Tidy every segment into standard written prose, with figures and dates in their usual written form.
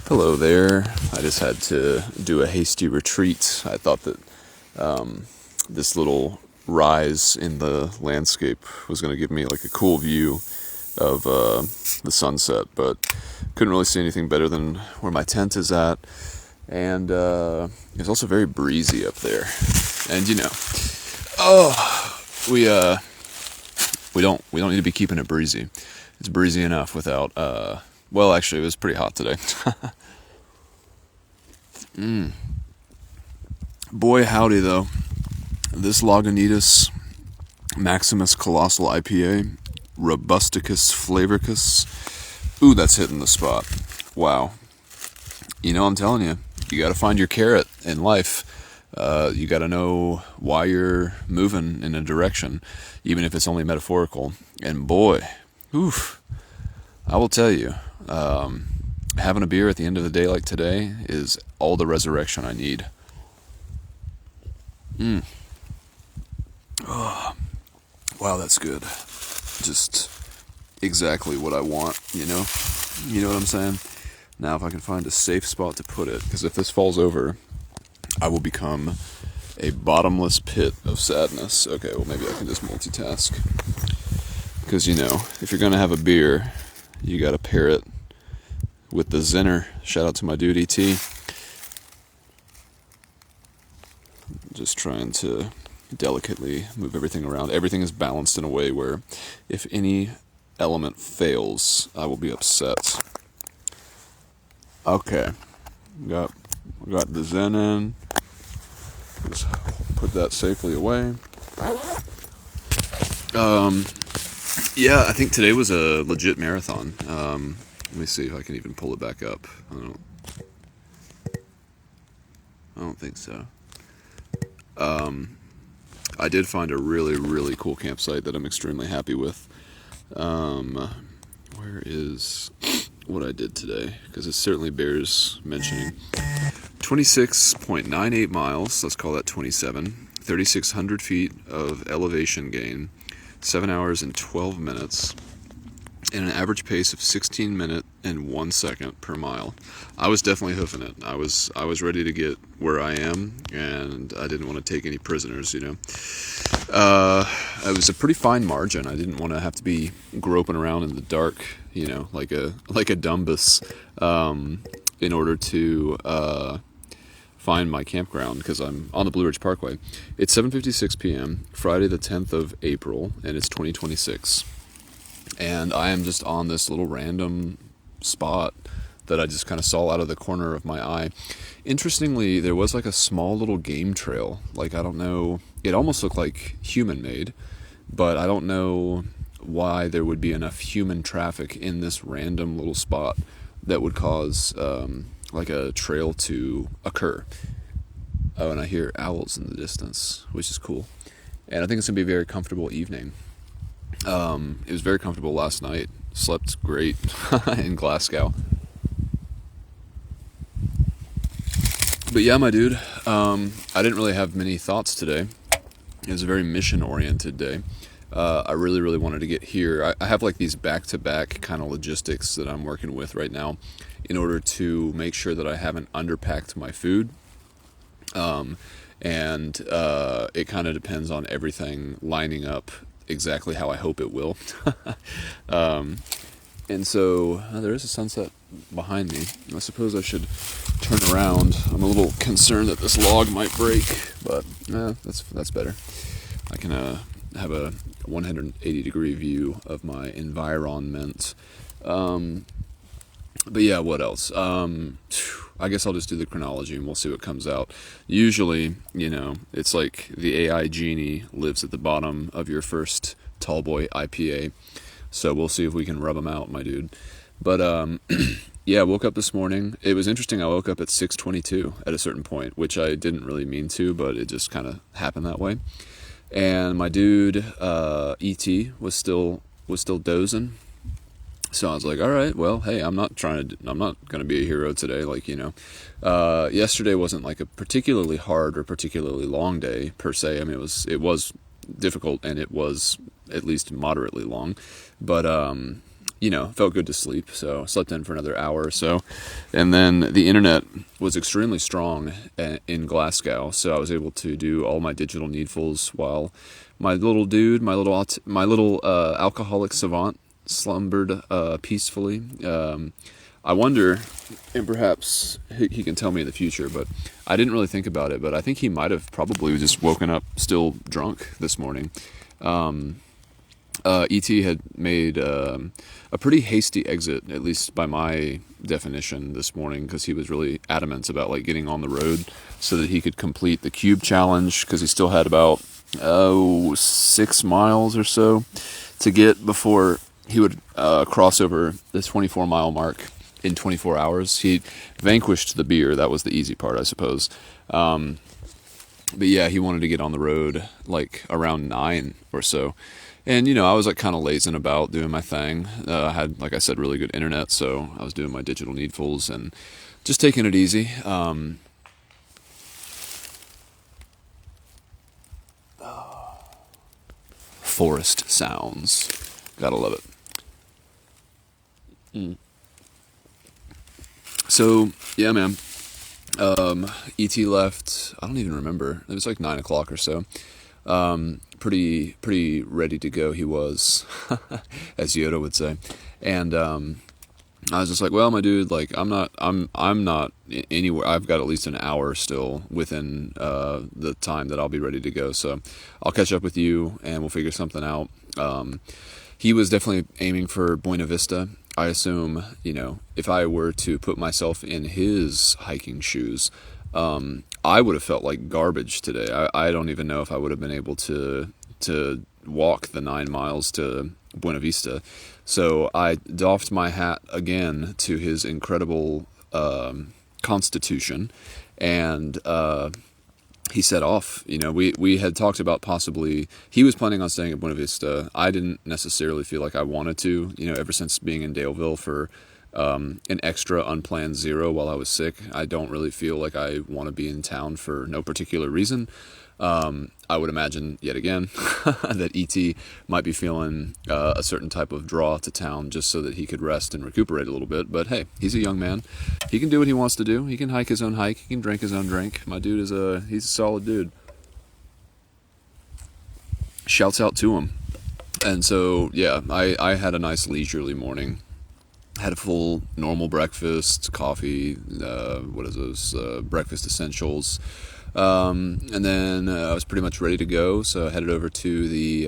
Hello there. I just had to do a hasty retreat. I thought that this little rise in the landscape was going to give me like a cool view of the sunset, but couldn't really see anything better than where my tent is at. And it's also very breezy up there. And we don't need to be keeping it breezy. It's breezy enough without well, actually, it was pretty hot today. Boy, howdy, though. This Lagunitas Maximus Colossal IPA, Robusticus Flavoricus. Ooh, that's hitting the spot. Wow. I'm telling you, you got to find your carrot in life. You got to know why you're moving in a direction, even if it's only metaphorical. And boy, oof, I will tell you, having a beer at the end of the day like today is all the resurrection I need. Oh, wow, that's good. Just exactly what I want, You know what I'm saying? Now, if I can find a safe spot to put it, because if this falls over, I will become a bottomless pit of sadness. Okay, well, maybe I can just multitask. Because, if you're going to have a beer, you got to pair it with the Zinner. Shout out to my dude E.T. Just trying to delicately move everything around. Everything is balanced in a way where if any element fails, I will be upset. Okay. Got the Zen in. Just put that safely away. Yeah, I think today was a legit marathon. Let me see if I can even pull it back up. I don't think so. I did find a really, really cool campsite that I'm extremely happy with. Where is what I did today? Because it certainly bears mentioning. 26.98 miles, let's call that 27. 3,600 feet of elevation gain. 7 hours and 12 minutes. And an average pace of 16 minutes and 1 second per mile. I was definitely hoofing it. I was ready to get where I am, and I didn't want to take any prisoners, It was a pretty fine margin. I didn't want to have to be groping around in the dark, like a dumbus, in order to find my campground, because I'm on the Blue Ridge Parkway. It's 7:56 p.m., Friday the 10th of April, and it's 2026. And I am just on this little random spot that I just kind of saw out of the corner of my eye. Interestingly, there was like a small little game trail. Like, I don't know, it almost looked like human-made, but I don't know why there would be enough human traffic in this random little spot that would cause like a trail to occur. Oh, and I hear owls in the distance, which is cool. And I think it's going to be a very comfortable evening. It was very comfortable last night. Slept great in Glasgow. But yeah, my dude, I didn't really have many thoughts today. It was a very mission-oriented day. I really, really wanted to get here. I have like these back-to-back kind of logistics that I'm working with right now in order to make sure that I haven't underpacked my food. And it kind of depends on everything lining up exactly how I hope it will. And so there is a sunset behind me. I suppose I should turn around. I'm a little concerned that this log might break, but that's better. I can have a 180-degree view of my environment. But yeah, what else? I guess I'll just do the chronology and we'll see what comes out. Usually, it's like the AI genie lives at the bottom of your first Tallboy IPA. So we'll see if we can rub them out, my dude. But yeah, I woke up this morning. It was interesting. I woke up at 6:22 at a certain point, which I didn't really mean to, but it just kind of happened that way. And my dude, E.T., was still dozing. So I was like, all right, well, hey, I'm not going to be a hero today. Like, yesterday wasn't like a particularly hard or particularly long day per se. I mean, it was difficult, and it was at least moderately long, but felt good to sleep. So slept in for another hour or so. And then the internet was extremely strong in Glasgow. So I was able to do all my digital needfuls while my little dude, my little alcoholic savant slumbered peacefully. I wonder, and perhaps he can tell me in the future, but I didn't really think about it, but I think he might have probably just woken up still drunk this morning. E.T. had made a pretty hasty exit, at least by my definition, this morning, because he was really adamant about like getting on the road so that he could complete the cube challenge, because he still had about 6 miles or so to get before he would cross over the 24-mile mark in 24 hours. He vanquished the beer. That was the easy part, I suppose. But yeah, he wanted to get on the road like around 9 or so. And, I was like kind of lazing about doing my thing. I had, like I said, really good internet, so I was doing my digital needfuls and just taking it easy. Forest sounds. Gotta love it. So, yeah, man. E.T. left, I don't even remember. It was like 9 o'clock or so. Pretty ready to go he was, as Yoda would say. And I was just like, well, my dude, like I'm not anywhere. I've got at least an hour still within the time that I'll be ready to go. So I'll catch up with you and we'll figure something out. He was definitely aiming for Buena Vista. I assume, if I were to put myself in his hiking shoes, I would have felt like garbage today. I don't even know if I would have been able to walk the 9 miles to Buena Vista. So I doffed my hat again to his incredible constitution, and he set off. We had talked about possibly, he was planning on staying at Buena Vista. I didn't necessarily feel like I wanted to, ever since being in Daleville for an extra unplanned 0 while I was sick. I don't really feel like I want to be in town for no particular reason. I would imagine, yet again, that E.T. might be feeling a certain type of draw to town just so that he could rest and recuperate a little bit. But hey, he's a young man. He can do what he wants to do. He can hike his own hike. He can drink his own drink. My dude he's a solid dude. Shouts out to him. And so, yeah, I had a nice leisurely morning. Had a full normal breakfast, coffee, breakfast essentials. And then I was pretty much ready to go, so I headed over to the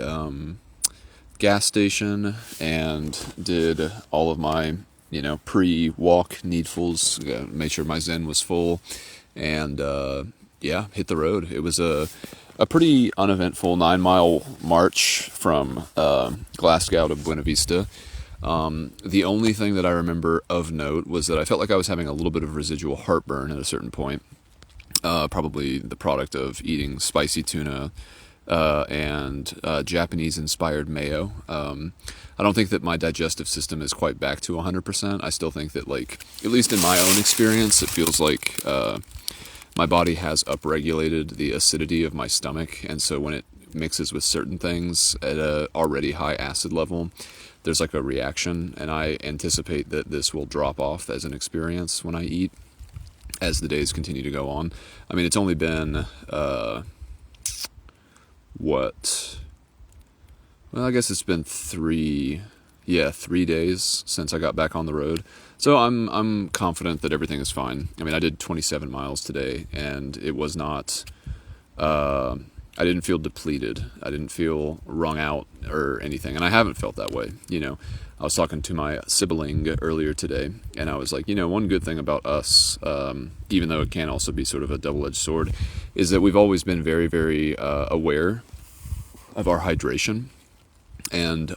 gas station and did all of my, pre-walk needfuls, made sure my Zen was full, and hit the road. It was a pretty uneventful 9-mile march from Glasgow to Buena Vista. The only thing that I remember of note was that I felt like I was having a little bit of residual heartburn at a certain point. Probably the product of eating spicy tuna and Japanese-inspired mayo. I don't think that my digestive system is quite back to 100%. I still think that, at least in my own experience, it feels like my body has upregulated the acidity of my stomach, and so when it mixes with certain things at a already high acid level, there's like a reaction, and I anticipate that this will drop off as an experience when I eat as the days continue to go on. I mean, it's only been, I guess it's been 3 days since I got back on the road. So I'm confident that everything is fine. I mean, I did 27 miles today, and it was not, I didn't feel depleted. I didn't feel wrung out or anything, and I haven't felt that way, I was talking to my sibling earlier today, and I was like, one good thing about us, even though it can also be sort of a double-edged sword, is that we've always been very, very aware of our hydration. And,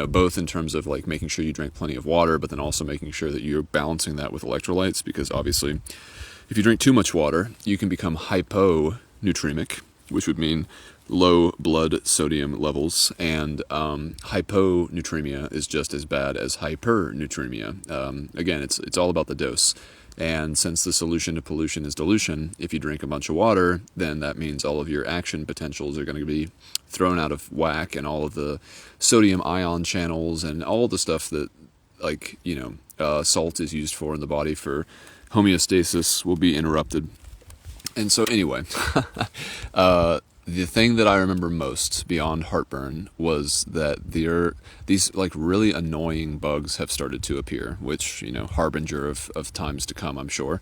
both in terms of making sure you drink plenty of water, but then also making sure that you're balancing that with electrolytes, because obviously if you drink too much water, you can become hyponatremic, which would mean low blood sodium levels, and hyponatremia is just as bad as hypernatremia. Again, it's all about the dose. And since the solution to pollution is dilution, if you drink a bunch of water, then that means all of your action potentials are going to be thrown out of whack, and all of the sodium ion channels and all the stuff that, like, salt is used for in the body for homeostasis will be interrupted. And so anyway, the thing that I remember most beyond heartburn was that these like really annoying bugs have started to appear, which, harbinger of times to come, I'm sure.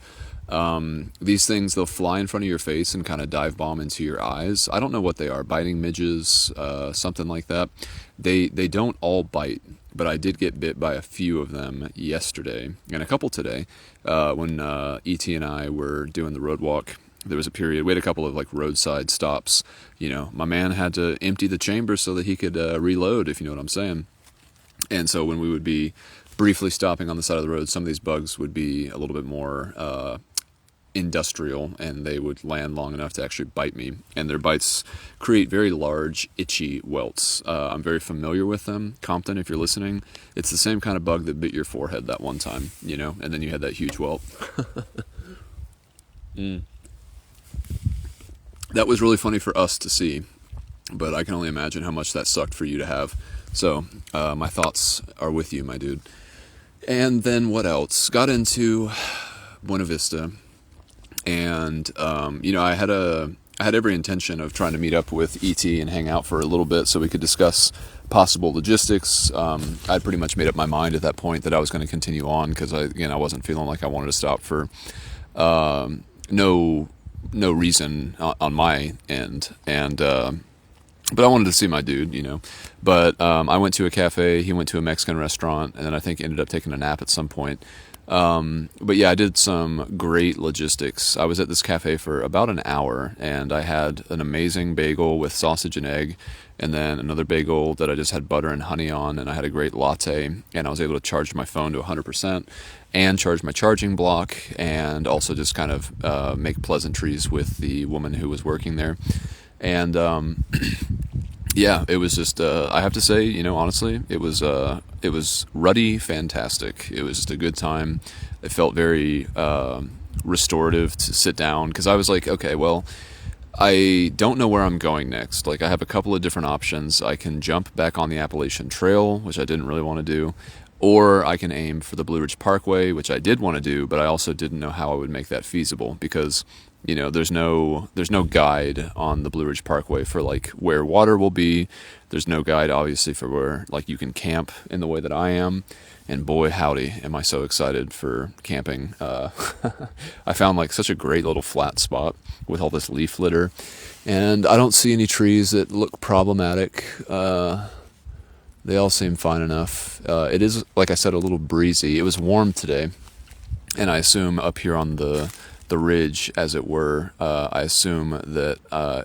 These things, they'll fly in front of your face and kind of dive bomb into your eyes. I don't know what they are, biting midges, something like that. They don't all bite, but I did get bit by a few of them yesterday and a couple today. When E.T. and I were doing the road walk, there was a period, we had a couple of like roadside stops. My man had to empty the chamber so that he could reload, if you know what I'm saying. And so when we would be briefly stopping on the side of the road, some of these bugs would be a little bit more industrial, and they would land long enough to actually bite me. And their bites create very large, itchy welts. I'm very familiar with them. Compton, if you're listening, it's the same kind of bug that bit your forehead that one time, and then you had that huge welt. That was really funny for us to see, but I can only imagine how much that sucked for you to have. So my thoughts are with you, my dude. And then what else? Got into Buena Vista, and I had every intention of trying to meet up with ET and hang out for a little bit so we could discuss possible logistics. I'd pretty much made up my mind at that point that I was going to continue on because I wasn't feeling like I wanted to stop for no reason on my end, and but I wanted to see my dude, But I went to a cafe, he went to a Mexican restaurant, and then I think ended up taking a nap at some point. But yeah, I did some great logistics. I was at this cafe for about an hour, and I had an amazing bagel with sausage and egg, and then another bagel that I just had butter and honey on, and I had a great latte, and I was able to charge my phone to 100%, and charge my charging block, and also just kind of make pleasantries with the woman who was working there. And yeah, it was just I have to say, honestly, it was ruddy fantastic. It was just a good time. It felt very restorative to sit down, because I was like, okay, well, I don't know where I'm going next. Like, I have a couple of different options. I can jump back on the Appalachian Trail, which I didn't really want to do, or I can aim for the Blue Ridge Parkway, which I did want to do, but I also didn't know how I would make that feasible, because there's no guide on the Blue Ridge Parkway for like where water will be. There's no guide, obviously, for where like you can camp in the way that I am. And boy, howdy, am I so excited for camping. I found like such a great little flat spot with all this leaf litter, and I don't see any trees that look problematic. They all seem fine enough. It is, like I said, a little breezy. It was warm today, and I assume up here on the ridge, as it were, I assume that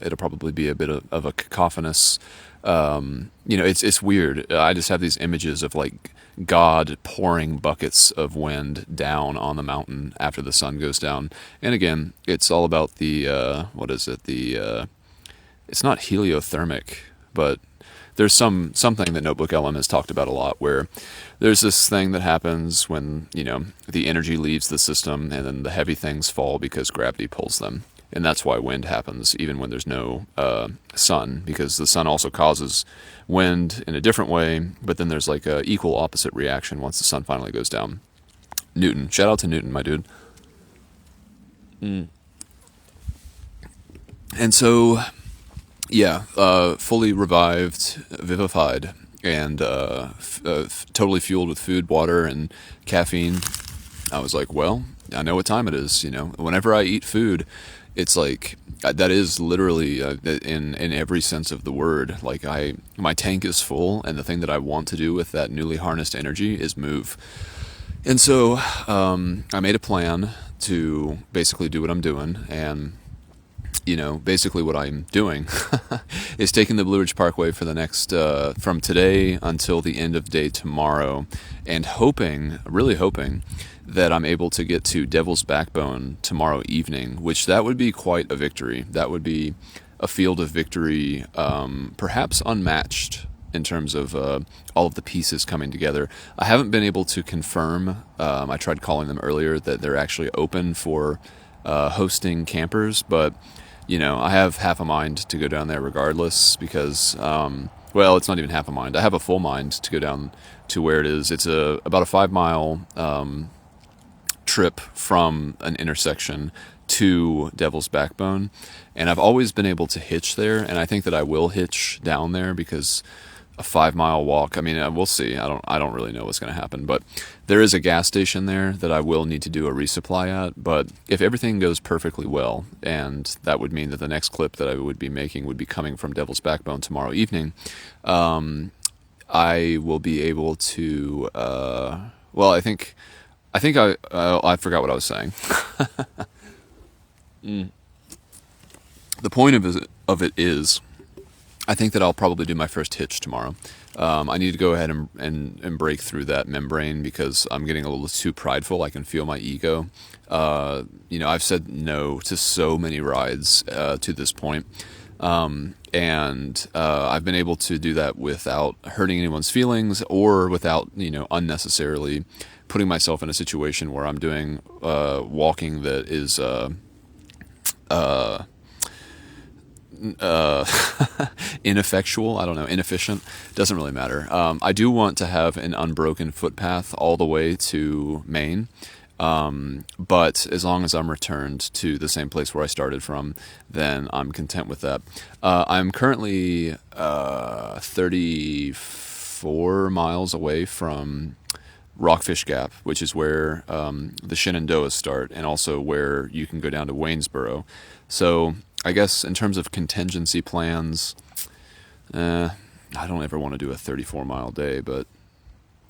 it'll probably be a bit of a cacophonous. It's weird. I just have these images of like God pouring buckets of wind down on the mountain after the sun goes down. And again, it's all about the what is it? It's not heliothermic, but there's something that Notebook LM has talked about a lot, where there's this thing that happens when, the energy leaves the system, and then the heavy things fall because gravity pulls them. And that's why wind happens even when there's no sun, because the sun also causes wind in a different way, but then there's like a equal opposite reaction once the sun finally goes down. Newton. Shout out to Newton, my dude. And so, yeah, fully revived, vivified, and totally fueled with food, water, and caffeine. I was like, well, I know what time it is. Whenever I eat food, it's like that is literally in every sense of the word. Like my tank is full, and the thing that I want to do with that newly harnessed energy is move. And so I made a plan to basically do what I'm doing, and basically what I'm doing is taking the Blue Ridge Parkway for the next, from today until the end of day tomorrow, and really hoping that I'm able to get to Devil's Backbone tomorrow evening, which that would be quite a victory. That would be a field of victory, perhaps unmatched in terms of all of the pieces coming together. I haven't been able to confirm, I tried calling them earlier, that they're actually open for hosting campers, but I have half a mind to go down there regardless because, well, it's not even half a mind. I have a full mind to go down to where it is. It's about a 5 mile trip from an intersection to Devil's Backbone, and I've always been able to hitch there, and I think that I will hitch down there because a 5 mile walk. I mean, we'll see. I don't really know what's going to happen, but there is a gas station there that I will need to do a resupply at. But if everything goes perfectly well, and that would mean that the next clip that I would be making would be coming from Devil's Backbone tomorrow evening, I will be able to. Well, I think I forgot what I was saying. The point of it is, I think that I'll probably do my first hitch tomorrow. I need to go ahead and break through that membrane because I'm getting a little too prideful. I can feel my ego. I've said no to so many rides to this point. And I've been able to do that without hurting anyone's feelings or without, unnecessarily putting myself in a situation where I'm doing walking that is ineffectual. I don't know, inefficient. Doesn't really matter. I do want to have an unbroken footpath all the way to Maine. But as long as I'm returned to the same place where I started from, then I'm content with that. I'm currently 34 miles away from Rockfish Gap, which is where the Shenandoahs start, and also where you can go down to Waynesboro. So I guess in terms of contingency plans, I don't ever want to do a 34-mile day, but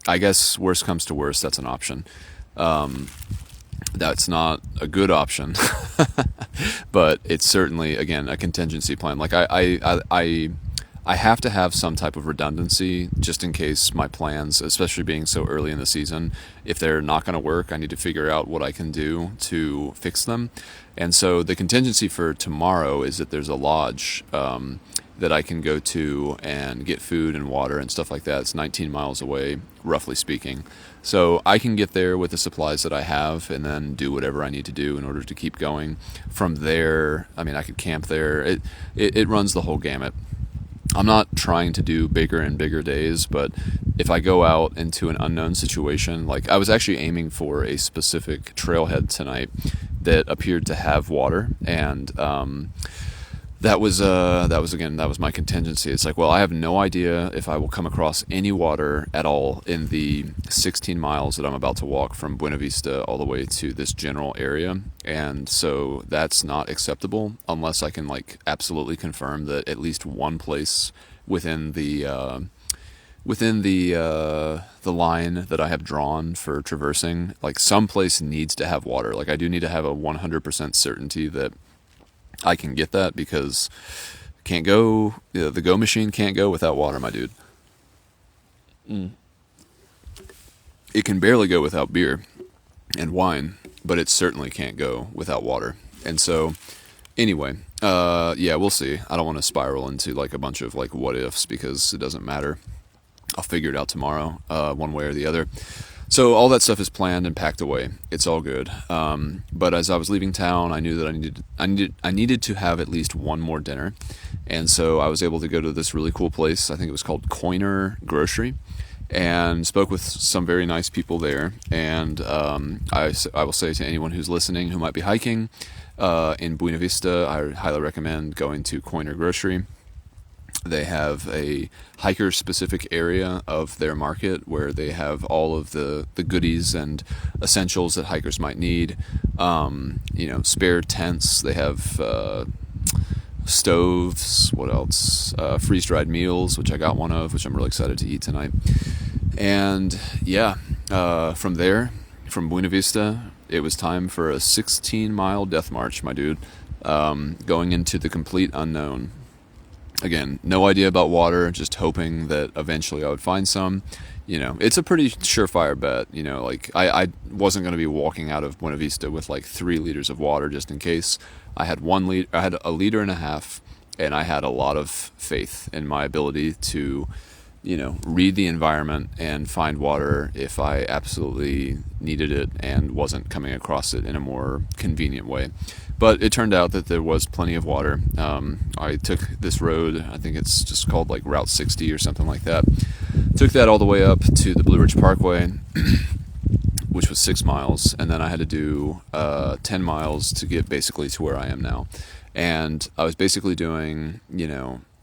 I guess worst comes to worst, that's an option. That's not a good option, but it's certainly, again, a contingency plan. Like I have to have some type of redundancy just in case my plans, especially being so early in the season, if they're not going to work, I need to figure out what I can do to fix them. And so the contingency for tomorrow is that there's a lodge that I can go to and get food and water and stuff like that. It's 19 miles away, roughly speaking. So I can get there with the supplies that I have and then do whatever I need to do in order to keep going. From there, I mean, I could camp there. It runs the whole gamut. I'm not trying to do bigger and bigger days, but if I go out into an unknown situation, like I was actually aiming for a specific trailhead tonight that appeared to have water, and that was my contingency. It's like, well, I have no idea if I will come across any water at all in the 16 miles that I'm about to walk from Buena Vista all the way to this general area. And so that's not acceptable unless I can like absolutely confirm that at least one place within the line that I have drawn for traversing, like some place needs to have water. Like I do need to have a 100% certainty that I can get that, because the Go machine can't go without water, my dude. It can barely go without beer and wine, but it certainly can't go without water. And so, anyway, yeah, we'll see. I don't want to spiral into like a bunch of like what ifs because it doesn't matter. I'll figure it out tomorrow, one way or the other. So all that stuff is planned and packed away. It's all good. But as I was leaving town, I knew that I needed to have at least one more dinner, and so I was able to go to this really cool place. I think it was called Coiner Grocery, and spoke with some very nice people there. And I will say to anyone who's listening who might be hiking in Buena Vista, I highly recommend going to Coiner Grocery. They have a hiker-specific area of their market where they have all of the goodies and essentials that hikers might need. Spare tents. They have stoves. What else? Freeze-dried meals, which I got one of, which I'm really excited to eat tonight. And yeah, from there, from Buena Vista, it was time for a 16-mile death march, my dude, going into the complete unknown. Again, no idea about water, just hoping that eventually I would find some. It's a pretty surefire bet. Like I wasn't going to be walking out of Buena Vista with like 3 liters of water just in case. I had I had a liter and a half, and I had a lot of faith in my ability to read the environment and find water if I absolutely needed it and wasn't coming across it in a more convenient way. But it turned out that there was plenty of water. I took this road, I think it's just called like Route 60 or something like that. Took that all the way up to the Blue Ridge Parkway, which was 6 miles, and then I had to do 10 miles to get basically to where I am now. And I was basically doing,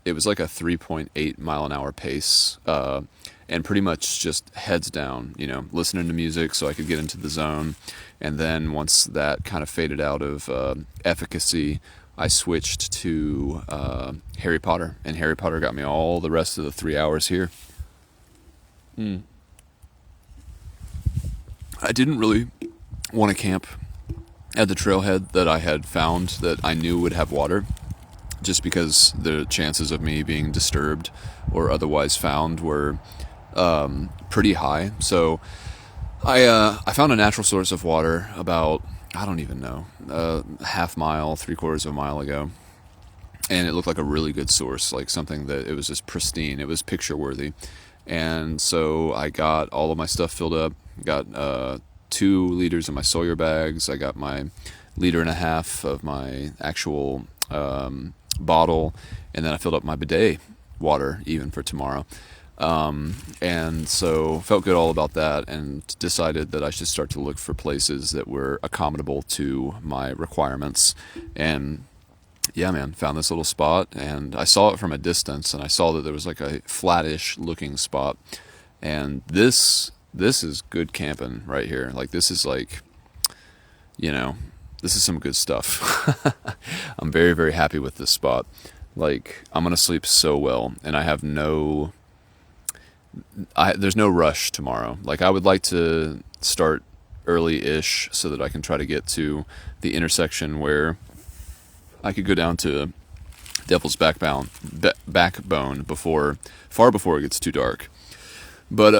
it was like a 3.8 mile an hour pace, and pretty much just heads down, listening to music so I could get into the zone. And then once that kind of faded out of efficacy, I switched to Harry Potter, and Harry Potter got me all the rest of the 3 hours here. I didn't really want to camp at the trailhead that I had found that I knew would have water, just because the chances of me being disturbed or otherwise found were pretty high. So I found a natural source of water about, I don't even know, half mile, 3/4 of a mile ago. And it looked like a really good source, like something that it was just pristine. It was picture worthy. And so I got all of my stuff filled up, got 2 liters of my Sawyer bags. I got my 1.5 liters of my actual bottle, and then I filled up my bidet water even for tomorrow. And so felt good all about that, and decided that I should start to look for places that were accommodable to my requirements. And yeah, man, found this little spot, and I saw it from a distance, and I saw that there was like a flattish looking spot. And this is good camping right here. Like, this is like, this is some good stuff. I'm very, very happy with this spot. Like, I'm going to sleep so well, and I have there's no rush tomorrow. Like, I would like to start early-ish so that I can try to get to the intersection where I could go down to Devil's Backbone far before it gets too dark. But,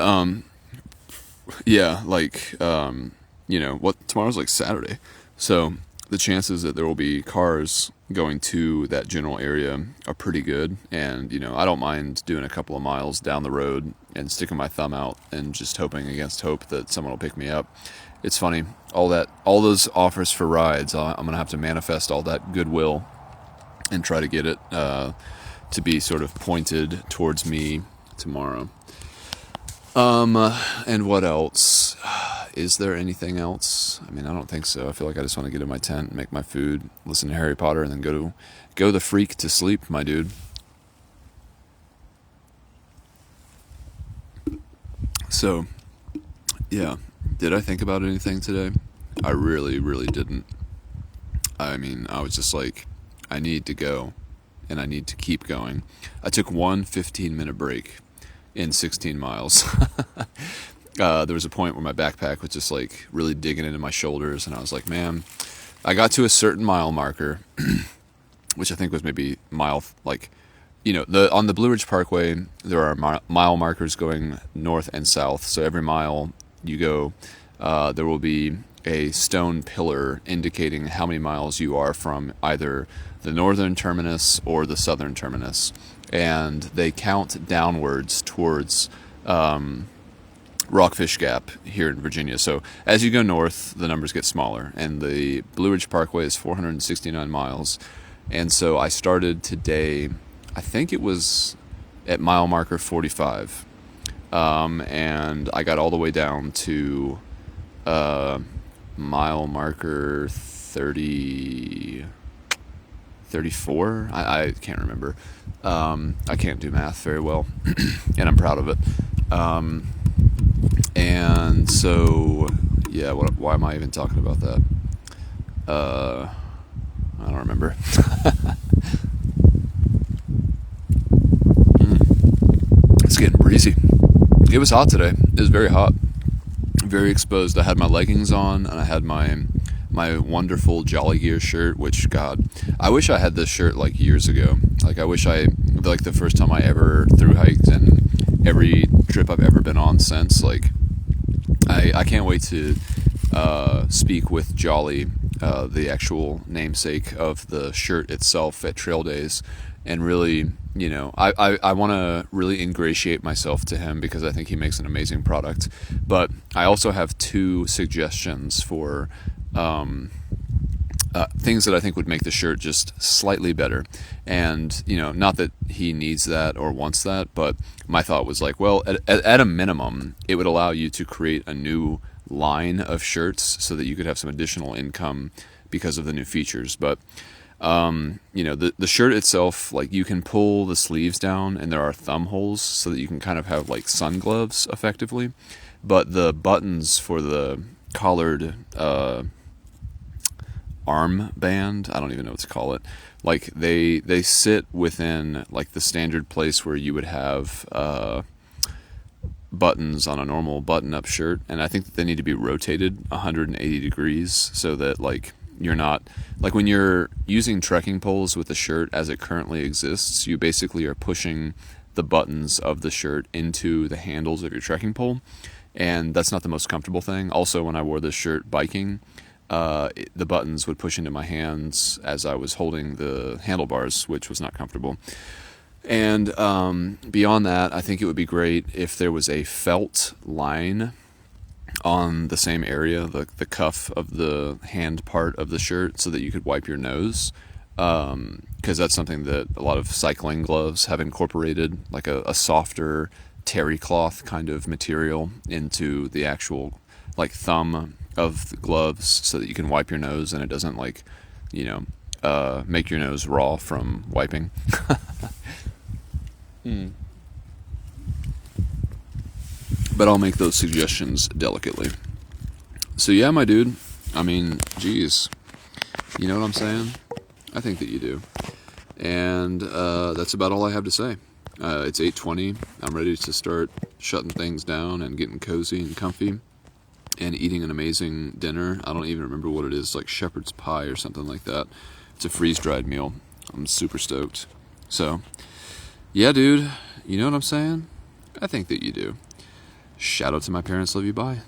yeah, like, tomorrow's like Saturday. So the chances that there will be cars going to that general area are pretty good. And, I don't mind doing a couple of miles down the road and sticking my thumb out and just hoping against hope that someone will pick me up. It's funny, all those offers for rides, I'm going to have to manifest all that goodwill and try to get it to be sort of pointed towards me tomorrow. And what else? Is there anything else? I mean, I don't think so. I feel like I just want to get in my tent, make my food, listen to Harry Potter, and then go the freak to sleep, my dude. So, yeah. Did I think about anything today? I really, really didn't. I mean, I was just like, I need to go, and I need to keep going. I took one 15-minute break in 16 miles. There was a point where my backpack was just like really digging into my shoulders, and I was like, man, I got to a certain mile marker, which I think was maybe mile, like, on the Blue Ridge Parkway, there are mile markers going north and south. So every mile you go, there will be a stone pillar indicating how many miles you are from either the northern terminus or the southern terminus. And they count downwards towards Rockfish Gap here in Virginia. So as you go north, the numbers get smaller, and the Blue Ridge Parkway is 469 miles. And so I started today, I think it was at mile marker 45, and I got all the way down to mile marker 34. I can't remember. I can't do math very well, and I'm proud of it. And so, yeah, why am I even talking about that? I don't remember. It's getting breezy. It was hot today. It was very hot. Very exposed. I had my leggings on, and I had my wonderful Jolly Gear shirt, which, God, I wish I had this shirt like years ago. Like, I wish like the first time I ever thru hiked, and every trip I've ever been on since, like, I can't wait to speak with Jolly, the actual namesake of the shirt itself, at Trail Days, and really, I want to really ingratiate myself to him because I think he makes an amazing product. But I also have two suggestions for things that I think would make the shirt just slightly better. And, not that he needs that or wants that, but my thought was like, well, at a minimum, it would allow you to create a new line of shirts so that you could have some additional income because of the new features. But, the shirt itself, like, you can pull the sleeves down and there are thumb holes so that you can kind of have like sun gloves effectively. But the buttons for the collared, arm band, I don't even know what to call it, like they sit within like the standard place where you would have buttons on a normal button-up shirt, and I think that they need to be rotated 180 degrees so that like you're not, like when you're using trekking poles with the shirt as it currently exists, you basically are pushing the buttons of the shirt into the handles of your trekking pole, and that's not the most comfortable thing. Also, when I wore this shirt biking, the buttons would push into my hands as I was holding the handlebars, which was not comfortable. And beyond that, I think it would be great if there was a felt line on the same area, the cuff of the hand part of the shirt, so that you could wipe your nose. Because that's something that a lot of cycling gloves have incorporated, like a softer terry cloth kind of material into the actual like thumb of the gloves, so that you can wipe your nose and it doesn't like, make your nose raw from wiping. But I'll make those suggestions delicately. So yeah, my dude, I mean, geez, you know what I'm saying? I think that you do. And that's about all I have to say. It's 8:20. I'm ready to start shutting things down and getting cozy and comfy and eating an amazing dinner. I don't even remember what it is, like shepherd's pie or something like that. It's a freeze-dried meal. I'm super stoked. So, yeah, dude, you know what I'm saying? I think that you do. Shout out to my parents. Love you. Bye.